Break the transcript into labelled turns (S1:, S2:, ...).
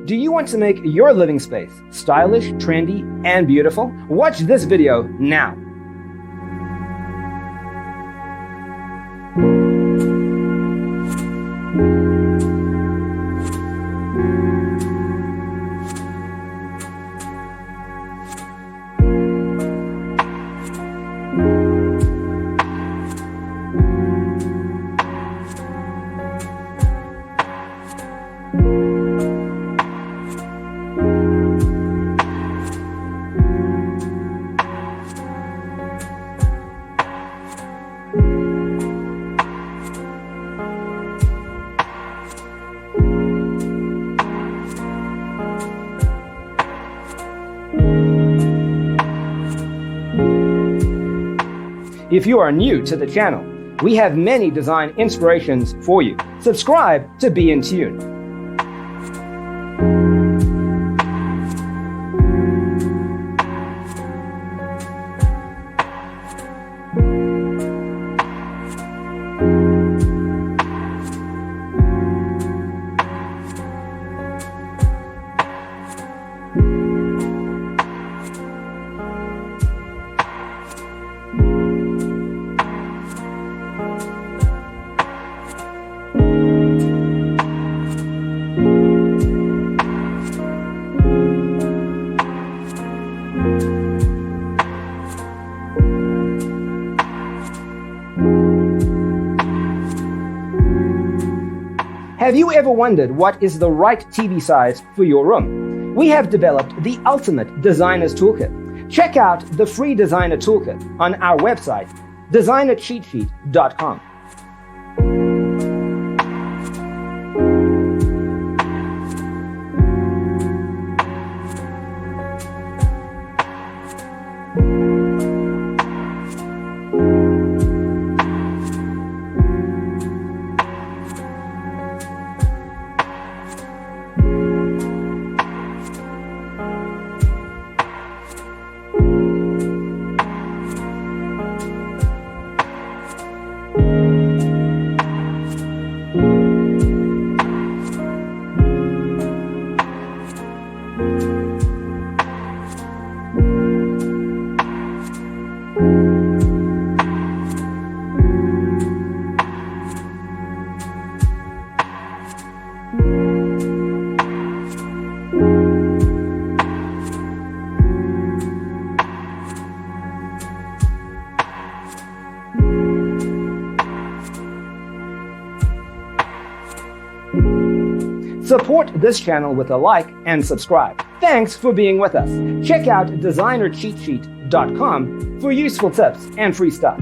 S1: Do you want to make your living space stylish, trendy, and beautiful? Watch this video now. If you are new to the channel, we have many design inspirations for you. Subscribe to be in tune. Have you ever wondered what is the right TV size for your room? We have developed the ultimate designer's toolkit. Check out the free designer toolkit on our website, designercheatsheet.com. Support this channel with a like and subscribe. Thanks for being with us. Check out designercheatsheet.com for useful tips and free stuff.